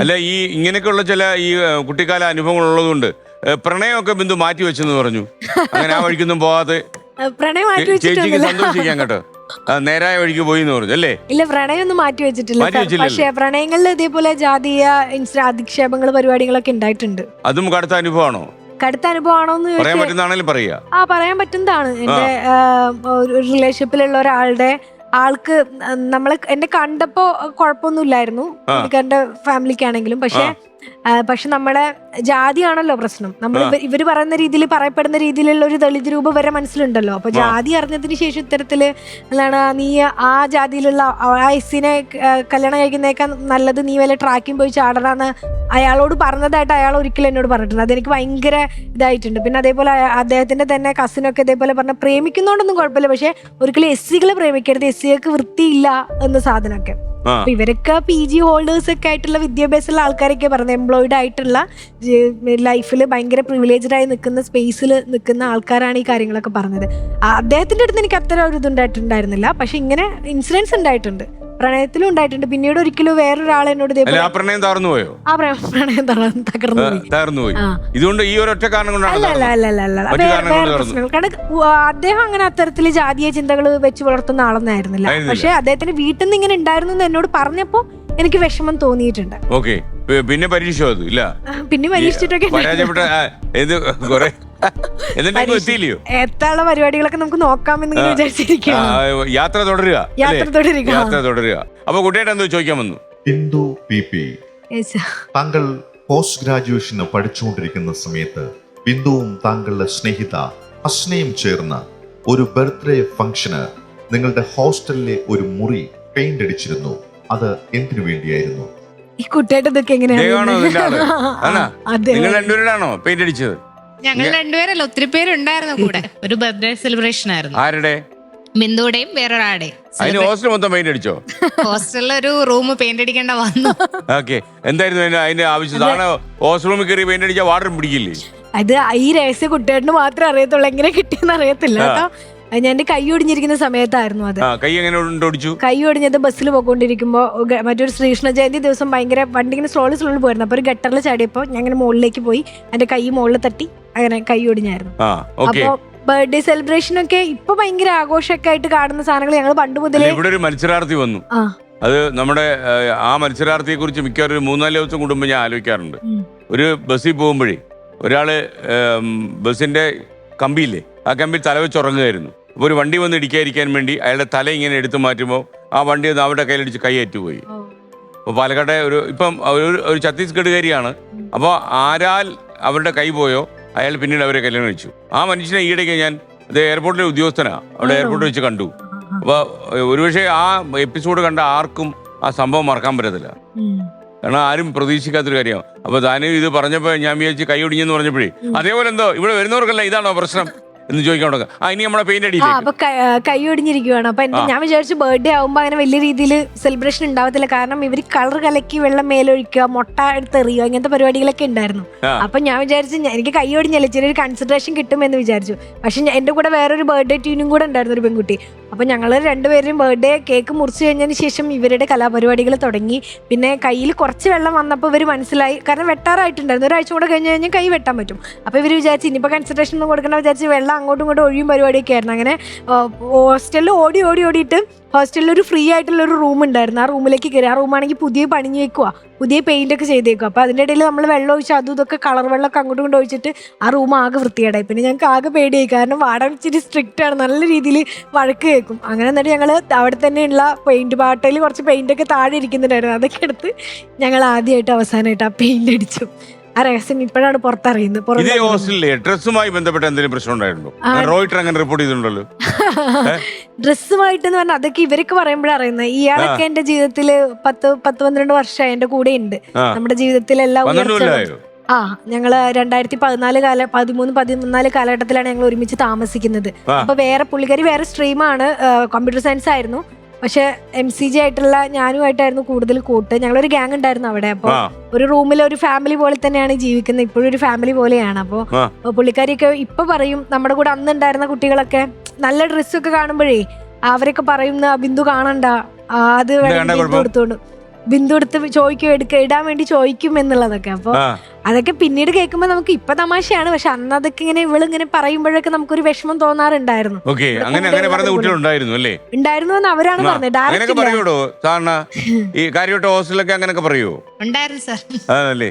അല്ല ഈ ഇങ്ങനെയൊക്കെയുള്ള ചില ഈ കുട്ടിക്കാല അനുഭവങ്ങൾ ഉള്ളതുകൊണ്ട് പ്രണയമൊക്കെ ബിന്ദു മാറ്റി വെച്ചെന്ന് പറഞ്ഞു. അങ്ങനെ ആ വഴിക്കൊന്നും പോവാതെ പ്രണയം മാറ്റി ചേച്ചിക്ക് വെച്ചിട്ടൊന്നുമില്ല. സന്തോഷിക്കാൻ കേട്ടോ. നേരായ വഴിക്ക് പോയി എന്ന് പറഞ്ഞു അല്ലേ? ഇല്ല, പ്രണയം ഒന്നും മാറ്റി വെച്ചിട്ടില്ല. മാറ്റി വെച്ചില്ലല്ലോ. പക്ഷേ പ്രണയങ്ങളിൽ ഇതേപോലെ ജാതീയ അധിക്ഷേപങ്ങൾ പരിപാടികളൊക്കെ ഉണ്ടായിട്ടുണ്ട്. അതും കടുത്ത അനുഭവമാണോ? കടുത്ത അനുഭവമാണോന്ന് പറയാൻ പറ്റുന്നതാണെങ്കിലും പറയാ. പറയാൻ പറ്റുന്നതാണ്. എന്റെ ഒരു റിലേഷൻഷിപ്പിലുള്ള ഒരാളുടെ ആൾക്ക് എന്നെ കണ്ടപ്പോ കുഴപ്പമൊന്നുമില്ലായിരുന്നു, എന്റെ ഫാമിലിക്കാണെങ്കിലും. പക്ഷെ നമ്മളെ ജാതിയാണല്ലോ പ്രശ്നം. നമ്മൾ ഇവര് പറയുന്ന രീതിയിൽ പറയപ്പെടുന്ന രീതിയിലുള്ള ഒരു ദളിത് രൂപം വരെ മനസ്സിലുണ്ടല്ലോ. അപ്പൊ ജാതി അറിഞ്ഞതിന് ശേഷം ഇത്തരത്തില് എന്താണ് നീ ആ ജാതിയിലുള്ള ആ എസ്സിനെ കല്യാണം കഴിക്കുന്നേക്കാൾ നല്ലത് നീ വല്ല ട്രാക്കിങ് പോയി ചാടണമെന്ന് അയാളോട് പറഞ്ഞതായിട്ട് അയാൾ ഒരിക്കലും എന്നോട് പറഞ്ഞിട്ടുണ്ട്. അതെനിക്ക് ഭയങ്കര ഇതായിട്ടുണ്ട്. പിന്നെ അതേപോലെ അദ്ദേഹത്തിന്റെ തന്നെ കസിനൊക്കെ ഇതേപോലെ പറഞ്ഞ പ്രേമിക്കുന്നോണ്ടൊന്നും കുഴപ്പമില്ല, പക്ഷെ ഒരിക്കലും എസ്സികളെ പ്രേമിക്കരുത്, എസ്സികൾക്ക് വൃത്തിയില്ല എന്ന സാധനമൊക്കെ. അപ്പൊ ഇവരൊക്കെ PG ഹോൾഡേഴ്സ് ഒക്കെ ആയിട്ടുള്ള വിദ്യാഭ്യാസമുള്ള ആൾക്കാരൊക്കെ പറഞ്ഞത് എംപ്ലോയിഡ് ആയിട്ടുള്ള ലൈഫിൽ ഭയങ്കര പ്രിവിലേജ്ഡ് ആയി നിൽക്കുന്ന സ്പേസിൽ നിൽക്കുന്ന ആൾക്കാരാണ് ഈ കാര്യങ്ങളൊക്കെ പറഞ്ഞത്. അദ്ദേഹത്തിന്റെ അടുത്ത് എനിക്ക് അത്ര ഒരു ഇതുണ്ടായിട്ടുണ്ടായിരുന്നില്ല. പക്ഷെ ഇങ്ങനെ ഇൻസിഡൻസ് ഉണ്ടായിട്ടുണ്ട്, പ്രണയത്തിലും ഉണ്ടായിട്ടുണ്ട്. പിന്നീട് ഒരിക്കലും വേറൊരാൾ എന്നോട് പ്രണയം തകർന്നു പോയോ? ആ പ്രണയം തകർന്നു പോയി. ഇതുകൊണ്ട് ഈ ഒരൊറ്റ കാരണം കൊണ്ടാണ്? അല്ല, കാരണം അദ്ദേഹം അങ്ങനെ അത്തരത്തില് ജാതീയ ചിന്തകൾ വെച്ച് വളർത്തുന്ന ആളൊന്നായിരുന്നില്ല. പക്ഷെ അദ്ദേഹത്തിന് വീട്ടിൽ നിന്ന് ഇങ്ങനെ ഉണ്ടായിരുന്നു എന്ന് എന്നോട് പറഞ്ഞപ്പോ എനിക്ക് വിഷമം തോന്നിയിട്ടുണ്ട്. പിന്നെ പരീക്ഷ ഇല്ല, പിന്നെ പരീക്ഷിച്ചിട്ടൊക്കെ എത്താനുള്ള പരിപാടികളൊക്കെ നമുക്ക് നോക്കാമെന്ന് വിചാരിച്ചിരിക്കുകയാണ്. യാത്ര തുടരുക. അപ്പൊ കുട്ടിയായിട്ട് എന്തോ ചോദിക്കാൻ വന്നു. ബിന്ദു PP, താങ്കൾ പോസ്റ്റ് ഗ്രാജുവേഷന് പഠിച്ചുകൊണ്ടിരിക്കുന്ന സമയത്ത് ബിന്ദുവും താങ്കളുടെ സ്നേഹിത അസ്നയും ചേർന്ന് ഒരു ബർത്ത്ഡേ ഫംഗ്ഷന് നിങ്ങളുടെ ഹോസ്റ്റലിലെ ഒരു മുറി പെയിന്റ് അടിച്ചിരുന്നു. അത് എന്തിനു വേണ്ടിയായിരുന്നു? ഈ കുട്ടിയായിട്ട് ഇതൊക്കെ എങ്ങനെയാണോ? നിങ്ങൾ രണ്ടുപേരാണോ പെയിന്റ് അടിച്ചത്? ഞങ്ങൾ രണ്ടുപേരല്ല, ഒത്തിരി പേരുണ്ടായിരുന്നു കൂടെ. ഒരു ബർത്ത്ഡേ സെലിബ്രേഷൻ ആയിരുന്നു. ആരുടെ? ബിന്ദുടെയും വേറൊരാളുടെയും. അതിന് ഹോസ്റ്റൽ മൊത്തം പെയിന്റ് അടിച്ചോ? ഹോസ്റ്റലിൽ ഒരു റൂം പെയിന്റ് അടിക്കേണ്ട വന്നു. ഓക്കെ, എന്തായിരുന്നു അതിന്റെ ആവശ്യം? ഹോസ്റ്റൽ റൂമിൽ കയറി പെയിന്റ് അടിച്ചാൽ വാട്ടർ പിടിക്കില്ലേ? അത് ഈ രഹസ്യ കുട്ടിയേട്ടന് മാത്രമേ അറിയത്തുള്ളൂ, എങ്ങനെ കിട്ടിയെന്ന് അറിയത്തില്ല കേട്ടോ. ഞാൻ എന്റെ കൈ ഒടിഞ്ഞിരിക്കുന്ന സമയത്തായിരുന്നു അത്. കൈ ഒടിഞ്ഞത് ബസ്സിൽ പോയിക്കൊണ്ടിരിക്കുമ്പോ മറ്റൊരു ശ്രീകൃഷ്ണ ജയന്തി ദിവസം ഭയങ്കര വണ്ടി ഇങ്ങനെ സ്ലോളി പോയിരുന്നു. അപ്പൊ ഒരു ഗട്ടറിൽ ചാടിയപ്പോ ഞാൻ ഇങ്ങനെ മുകളിലേക്ക് പോയി, എന്റെ കൈ മുകളിൽ തട്ടി, അങ്ങനെ കൈ ഒടിഞ്ഞായിരുന്നു. അപ്പൊ ബർത്ത്ഡേ സെലിബ്രേഷൻ ഒക്കെ ഇപ്പൊ ഭയങ്കര ആഘോഷമൊക്കെ ആയിട്ട് കാണുന്ന സാധനങ്ങൾ ഞങ്ങൾ പണ്ട് മുതലേ. ഇവിടെ ഒരു മത്സരാർത്ഥി വന്നു, അത് നമ്മുടെ ആ മത്സരാർത്ഥിയെ കുറിച്ച് മിക്കവാറും 3-4 ദിവസം കൂടുമ്പോ ഞാൻ ആലോചിക്കാറുണ്ട്. ഒരു ബസ്സിൽ പോകുമ്പോഴേ ഒരാള് ബസ്സിന്റെ കമ്പിയില്ലേ, ആ കമ്പിയിൽ തല വെച്ച് ഉറങ്ങുകയായിരുന്നു. അപ്പോൾ ഒരു വണ്ടി വന്ന് ഇടിക്കാതിരിക്കാൻ വേണ്ടി അയാളുടെ തല ഇങ്ങനെ എടുത്തു മാറ്റുമ്പോൾ ആ വണ്ടി ഒന്ന് അവരുടെ കയ്യിലടിച്ച് കൈയേറ്റുപോയി. അപ്പോൾ പാലക്കാട്ടെ ഇപ്പം ഒരു ഛത്തീസ്ഗഡുകാരിയാണ്. അപ്പോൾ ആരാൽ അവരുടെ കൈ പോയോ അയാൾ പിന്നീട് അവരെ കല്യാണം കഴിച്ചു. ആ മനുഷ്യനെ ഈയിടയ്ക്ക് ഞാൻ എയർപോർട്ടിലെ ഉദ്യോഗസ്ഥനാണ്, അവിടെ എയർപോർട്ടിൽ വെച്ച് കണ്ടു. അപ്പോൾ ഒരുപക്ഷെ ആ എപ്പിസോഡ് കണ്ട ആർക്കും ആ സംഭവം മറക്കാൻ പറ്റത്തില്ല, കാരണം ആരും പ്രതീക്ഷിക്കാത്തൊരു കാര്യമാണ്. അപ്പൊ താനും ഇത് പറഞ്ഞപ്പോ ഞാൻ വിചാരിച്ച് കൈ ഒടിഞ്ഞെന്ന് പറഞ്ഞപ്പോഴേ അതേപോലെ എന്തോ ഇവിടെ വരുന്നവർക്കല്ല ഇതാണോ പ്രശ്നം എന്ന് ചോദിക്കാൻ തുടങ്ങുക. ഇനി നമ്മളെ പെയിന്റ് അടിയില്ല, അപ്പൊ കൈ ഒടിഞ്ഞിരിക്കുവാണ്. അപ്പൊ ഞാൻ വിചാരിച്ചു ബർത്ത്ഡേ ആവുമ്പോ അങ്ങനെ വലിയ രീതിയിൽ സെലിബ്രേഷൻ ഉണ്ടാവത്തില്ല, കാരണം ഇവര് കളർ കലക്കി വെള്ളം മേലൊഴിക്കുക, മുട്ട എടുത്തെറിയുക, ഇങ്ങനത്തെ പരിപാടികളൊക്കെ ഉണ്ടായിരുന്നു. അപ്പൊ ഞാൻ വിചാരിച്ചു എനിക്ക് കൈ ഒടിഞ്ഞല്ലേ ചെറിയൊരു കൺസിഡറേഷൻ കിട്ടുമെന്ന് വിചാരിച്ചു. പക്ഷെ എന്റെ കൂടെ വേറൊരു ബർത്ത്ഡേ ട്യൂനും കൂടെ ഉണ്ടായിരുന്നു, ഒരു പെൺകുട്ടി. അപ്പൊ ഞങ്ങൾ രണ്ടുപേരും ബർത്ത്ഡേ കേക്ക് മുറിച്ച് കഴിഞ്ഞതിന് ശേഷം ഇവരുടെ കലാപരിപാടികൾ തുടങ്ങി. പിന്നെ കയ്യിൽ കുറച്ച് വെള്ളം വന്നപ്പോൾ ഇവർ മനസ്സിലായി, കാരണം വെട്ടാറായിട്ടുണ്ടായിരുന്നു, ഒരാഴ്ച കൂടെ കഴിഞ്ഞ് കഴിഞ്ഞാൽ കൈ വെട്ടാൻ പറ്റും. അപ്പൊ ഇവർ വിചാരിച്ചു ഇനിയിപ്പോൾ കൺസിഡറേഷൻ ഒന്നും കൊടുക്കണമെന്ന് വിചാരിച്ച് വെള്ളം അങ്ങോട്ടും ഇങ്ങോട്ടും ഒഴിയും പരിപാടിയൊക്കെ ആയിരുന്നു. അങ്ങനെ ഹോസ്റ്റലിൽ ഓടിയിട്ട് ഹോസ്റ്റലിൽ ഒരു ഫ്രീ ആയിട്ടുള്ള ഒരു റൂം ഉണ്ടായിരുന്നു, ആ റൂമിലേക്ക് കയറി. ആ റൂമാണെങ്കിൽ പുതിയ പണിഞ്ഞു വെക്കുക, പുതിയ പെയിന്റ് ഒക്കെ ചെയ്തേക്കുക. അപ്പൊ അതിന്റെ ഇടയിൽ നമ്മൾ വെള്ളം ഒഴിച്ച് അതും ഇതൊക്കെ കളർ വെള്ളമൊക്കെ അങ്ങോട്ടും ഇങ്ങോട്ട് ഒഴിച്ചിട്ട് ആ റൂം ആകെ വൃത്തികേടായി. പിന്നെ ഞങ്ങൾക്ക് ആകെ പേടിയായി, കാരണം വാടക ഇച്ചിരി സ്ട്രിക്റ്റ് ആണ്, നല്ല രീതിയിൽ വഴക്ക് കേൾക്കും. അങ്ങനെ എന്നിട്ട് ഞങ്ങൾ അവിടെ തന്നെയുള്ള പെയിന്റ് പാട്ടയിൽ കുറച്ച് പെയിന്റ് ഒക്കെ താഴെ ഇരിക്കുന്നുണ്ടായിരുന്നു, അതൊക്കെ എടുത്ത് ഞങ്ങൾ ആദ്യമായിട്ട് അവസാനമായിട്ട് ആ പെയിന്റ് അടിച്ചു. ആ രഹസ്യം ഇപ്പോഴാണ് പുറത്തറിയുന്നത്. ഡ്രസ്സുമായി ബന്ധപ്പെട്ട എന്തെങ്കിലും പ്രശ്നം ഉണ്ടായിട്ടുണ്ടോ? റോയിട്ടർ അങ്ങനെ റിപ്പോർട്ട് ചെയ്തിട്ടുണ്ടല്ലോ. ഡ്രസ്സുമായിട്ട് എന്ന് പറഞ്ഞാൽ അതൊക്കെ ഇവരൊക്കെ പറയുമ്പോഴാണ് അറിയുന്നത്. ഇയാളൊക്കെ എന്റെ ജീവിതത്തില് 10-12 വർഷമായി എന്റെ കൂടെ ഉണ്ട്. നമ്മുടെ ജീവിതത്തിലെല്ലാം ഞങ്ങള് 2013-14 കാലഘട്ടത്തിലാണ് ഞങ്ങൾ ഒരുമിച്ച് താമസിക്കുന്നത്. അപ്പൊ പുള്ളിക്കാരി വേറെ സ്ട്രീമാണ്, കമ്പ്യൂട്ടർ സയൻസ് ആയിരുന്നു. പക്ഷെ MCG ആയിട്ടുള്ള ഞാനുമായിട്ടായിരുന്നു കൂടുതൽ കൂട്ട്. ഞങ്ങളൊരു ഗ്യാങ് ഉണ്ടായിരുന്നു അവിടെ. അപ്പൊ ഒരു റൂമിൽ ഒരു ഫാമിലി പോലെ തന്നെയാണ് ജീവിക്കുന്നത്, ഇപ്പോഴും ഒരു ഫാമിലി പോലെയാണ്. അപ്പൊ പുള്ളിക്കാരിയൊക്കെ ഇപ്പൊ പറയും, നമ്മുടെ കൂടെ അന്ന് ഉണ്ടായിരുന്ന കുട്ടികളൊക്കെ നല്ല ഡ്രസ്സൊക്കെ കാണുമ്പോഴേ അവരൊക്കെ പറയുന്ന ബിന്ദു കാണണ്ട, അത് കൊടുത്തോണ്ട് ബിന്ദു എടുത്ത് ചോദിക്കും ഇടാൻ വേണ്ടി ചോദിക്കും എന്നുള്ളതൊക്കെ. അപ്പൊ അതൊക്കെ പിന്നീട് കേൾക്കുമ്പോ നമുക്ക് ഇപ്പൊ തമാശയാണ്, പക്ഷെ അന്ന് അതൊക്കെ ഇങ്ങനെ ഇവളിങ്ങനെ പറയുമ്പോഴൊക്കെ നമുക്കൊരു വിഷമം തോന്നാറുണ്ടായിരുന്നു. ഉണ്ടായിരുന്നു എന്ന് അവരാണ് പറഞ്ഞത്. ഡയറക്റ്റ് പറയൂടോ സാറിന് ഈ കാര്യമായിട്ട് ഹോസ്റ്റലൊക്കെ അങ്ങനെയൊക്കെ പറയുമോ? ഉണ്ടായിരുന്നു സാർ. അതല്ലേ